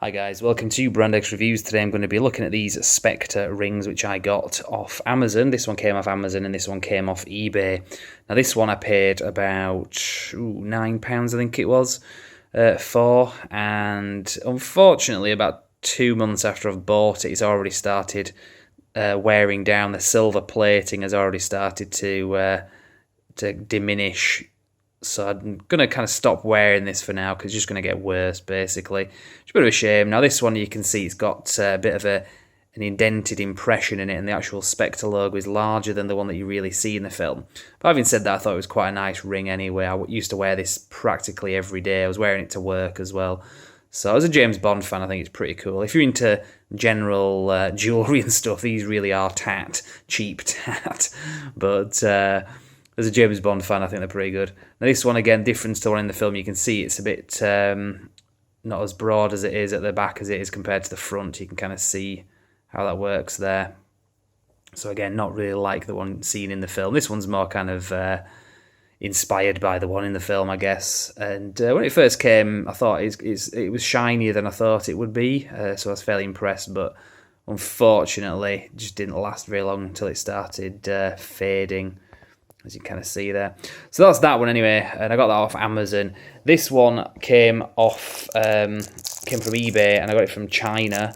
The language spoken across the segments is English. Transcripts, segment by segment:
Hi guys, welcome to Brand X Reviews. Today I'm going to be looking at these Spectre rings which I got off Amazon. This one came off Amazon and this one came off eBay. Now this one I paid about £9 I think it was for, and unfortunately about 2 months after I've bought it, it's already started wearing down. The silver plating has already started to diminish. So I'm going to kind of stop wearing this for now because it's just going to get worse, basically. It's a bit of a shame. Now this one you can see it's got a bit of an indented impression in it, and the actual Spectre logo is larger than the one that you really see in the film. But having said that, I thought it was quite a nice ring anyway. I used to wear this practically every day. I was wearing it to work as well. So as a James Bond fan, I think it's pretty cool. If you're into general jewellery and stuff, these really are cheap tat. But as a James Bond fan, I think they're pretty good. Now this one, again, different to the one in the film. You can see it's a bit not as broad as it is at the back as it is compared to the front. You can kind of see how that works there. So again, not really like the one seen in the film. This one's more kind of inspired by the one in the film, I guess. And when it first came, I thought it was shinier than I thought it would be. So I was fairly impressed, but unfortunately, it just didn't last very long until it started fading, as you kind of see there. So that's that one anyway, and I got that off Amazon. This one came from eBay, and I got it from China,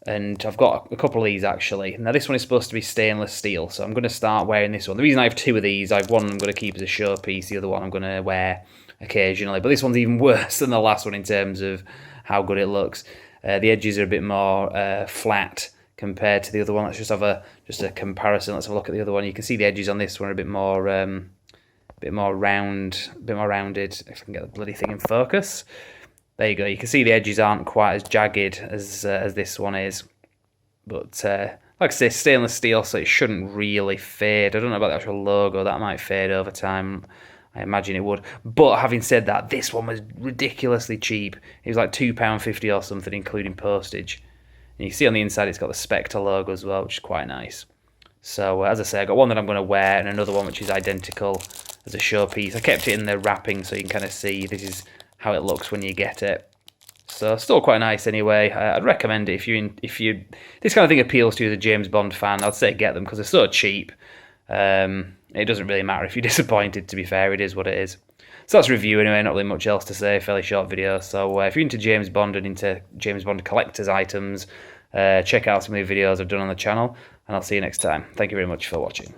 and I've got a couple of these actually. Now this one is supposed to be stainless steel, so I'm going to start wearing this one. The reason I have two of these, I have one I'm going to keep as a showpiece, the other one I'm going to wear occasionally, but this one's even worse than the last one in terms of how good it looks. The edges are a bit more flat compared to the other one. Let's just have a comparison. Let's have a look at the other one. You can see the edges on this one are a bit more rounded. If I can get the bloody thing in focus. There you go. You can see the edges aren't quite as jagged as this one is. But like I say, stainless steel, so it shouldn't really fade. I don't know about the actual logo. That might fade over time. I imagine it would. But having said that, this one was ridiculously cheap. It was like £2.50 or something, including postage. And you can see on the inside it's got the Spectre logo as well, which is quite nice. So as I say, I got one that I'm going to wear and another one which is identical as a showpiece. I kept it in the wrapping so you can kind of see this is how it looks when you get it. So still quite nice anyway. I'd recommend it if this kind of thing appeals to you as a James Bond fan. I'd say get them because they're so cheap. It doesn't really matter if you're disappointed, to be fair. It is what it is. So that's a review anyway, not really much else to say, fairly short video. So if you're into James Bond and into James Bond collector's items, check out some of the videos I've done on the channel, and I'll see you next time. Thank you very much for watching.